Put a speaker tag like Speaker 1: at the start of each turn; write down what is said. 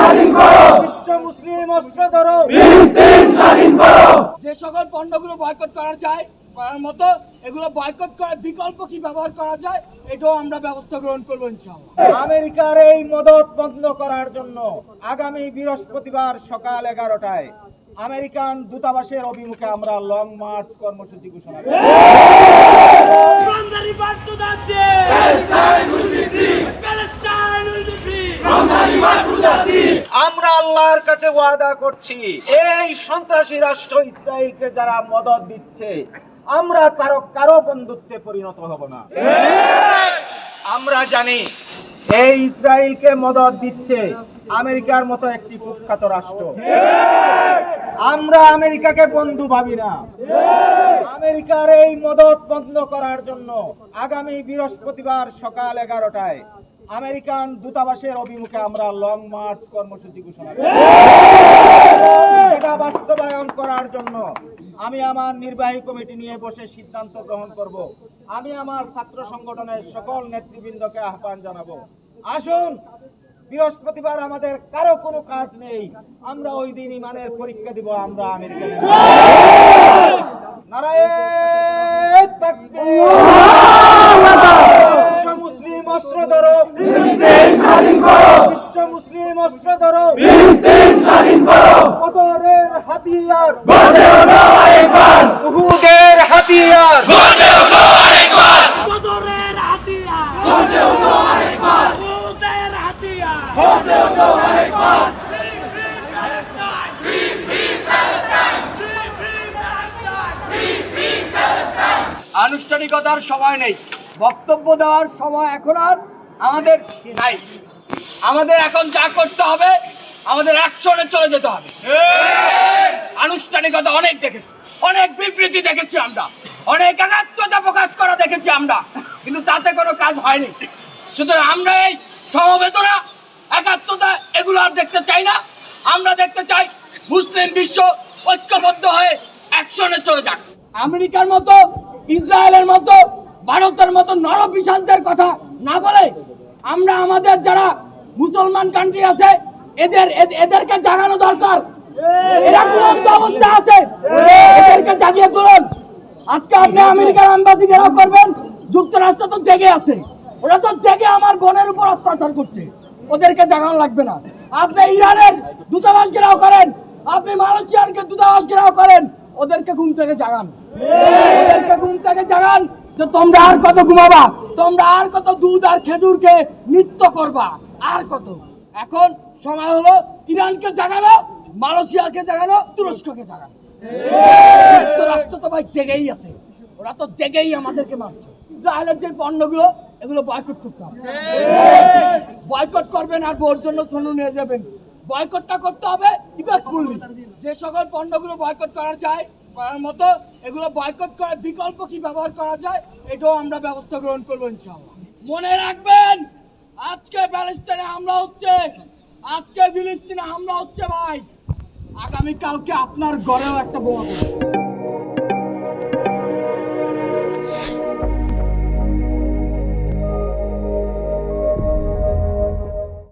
Speaker 1: স্বাধীন করো,
Speaker 2: বিশ্ব মুসলিম অস্ত্র ধরো,
Speaker 1: ফিলিস্তিন স্বাধীন করো।
Speaker 3: যে সকল পণ্যগুলো বয়কট করা যায় করার মতো এগুলো বয়কট করার বিকল্প কি ব্যবহার করা যায় এটাও আমরা ব্যবস্থা গ্রহণ করবো ইনশাআল্লাহ।
Speaker 2: আমেরিকার এই মদত বন্ধ করার জন্য আগামী বৃহস্পতিবার সকাল 11টায় আমেরিকান দূতাবাসের অভিমুখে আমরা লং মার্চ কর্মসূচি ঘোষণা করব।
Speaker 3: From the river to the sea,
Speaker 1: Palestine will be free.
Speaker 3: Palestine will be free.
Speaker 1: From the river to the sea.
Speaker 2: আমরা আল্লাহর কাছে ওয়াদা করছি, এই সন্ত্রাসী রাষ্ট্র ইসরায়েলকে যারা মদত দিচ্ছে আমরা তার কারো বন্ধুত্বে পরিণত হব না। আমরা জানি এই ইসরায়েলকে মদত দিচ্ছে আমেরিকার মতো একটি কুখ্যাত রাষ্ট্র। আমরা আমেরিকাকে বন্ধু ভাবি না। আমেরিকার এই মদত বন্ধ করার জন্য আগামী বৃহস্পতিবার সকাল 11টায় আমেরিকান দূতাবাসের অভিমুখে আমরা লং মার্চ কর্মসূচি ঘোষণা করব। সেটা বাস্তবায়ন করার জন্য আমি আমার নির্বাহী কমিটি নিয়ে বসে সিদ্ধান্ত গ্রহণ করব। আমি আমার ছাত্র সংগঠনের সকল নেতৃবৃন্দকে আহ্বান জানাবো, আসুন বৃহস্পতিবার আমাদের কারো কোনো কাজ নেই, আমরা ওই দিন ইমানের পরীক্ষা দিব। আমরা আমেরিকা নারায়ে তাকবীর, বিশ্ব মুসলিম অস্ত্র ধরো,
Speaker 1: ফিলিস্তিন স্বাধীন করো,
Speaker 2: বিশ্ব মুসলিম অস্ত্র ধরো,
Speaker 1: ফিলিস্তিন স্বাধীন করো।
Speaker 2: বদরের হাতিয়ার,
Speaker 1: গর্জে ওঠো আরেকবার,
Speaker 2: উহুদের হাতিয়ার,
Speaker 1: গর্জে ওঠো আরেকবার,
Speaker 3: বদরের হাতিয়ার,
Speaker 1: গর্জে ওঠো আরেকবার,
Speaker 3: উহুদের হাতিয়ার।
Speaker 1: গর্জে ওঠো আরেকবার।
Speaker 3: আনুষ্ঠানিকতার সময় নেই, বক্তব্য দেওয়ার সময় এখন আর আমাদের নাই। আমাদের এখন যা করতে হবে, আমাদের অ্যাকশনে চলে যেতে হবে। আনুষ্ঠানিকতা অনেক দেখেছি, অনেক বিবৃতি দেখেছি আমরা, অনেক একাত্মতা প্রকাশ করা দেখেছি আমরা, কিন্তু তাতে কোনো কাজ হয়নি। সুতরাং আমরা এই সমবেদনা, একাত্মতা এগুলো আর দেখতে চাই না। আমরা দেখতে চাই মুসলিম বিশ্ব ঐক্যবদ্ধ হয়ে অ্যাকশনে চলে যাক। আমেরিকার মতো, ইসরায়েলের মতো, ভারতের মতো নরপিশাচদের কথা না বলে আমরা আমাদের যারা মুসলমান কান্ট্রি আছে এদেরকে জাগানো দরকার। এরা কোন অবস্থা আছে, এদেরকে জাগিয়ে তুলুন। আজকে আপনি আমেরিকার এম্বাসি ঘেরাও করবেন, যুক্তরাষ্ট্র তো জেগে আছে, ওরা তো জেগে আমার বোনের উপর অত্যাচার করছে, ওদেরকে জাগানো লাগবে না। আপনি ইরানের দূতাবাস ঘেরাও করেন, আপনি মালয়েশিয়ার দূতাবাস ঘেরাও করেন, ওদেরকে ঘুম থেকে জাগান, ওদেরকে ঘুম থেকে জাগান যে তোমরা আর কত ঘুমাবা, তোমরা আর কত দুধ আর খেজুরকে নৃত্য করবা, আর কত। এখন সময় হলো ইরানকে জাগানো, মালয়েশিয়াকে জাগানো, তুরস্ককে জাগানো। যুক্তরাষ্ট্র তো ভাই জেগেই আছে, ওরা তো জেগেই আমাদেরকে মারছে। ইসরায়েলের যে পণ্যগুলো এগুলো বয়কট করতে হবে, বয়কট করবেন আর বোর জন্য সোনু নিয়ে যাবেন। বয়কটটা করতে হবে ইফেক্টফুলি। যে সকল পণ্যগুলো বয়কট করা যায় করার মতো এগুলো বয়কট করার বিকল্প কি ব্যবহার করা যায় এটাও আমরা ব্যবস্থা গ্রহণ করবো ইনশাআল্লাহ। মনে রাখবেন, আজকে প্যালেস্টাইনে হামলা হচ্ছে, আজকে ফিলিস্তিনে হামলা হচ্ছে ভাই, আগামী কালকে আপনার ঘরেও একটা বোমা পড়বে।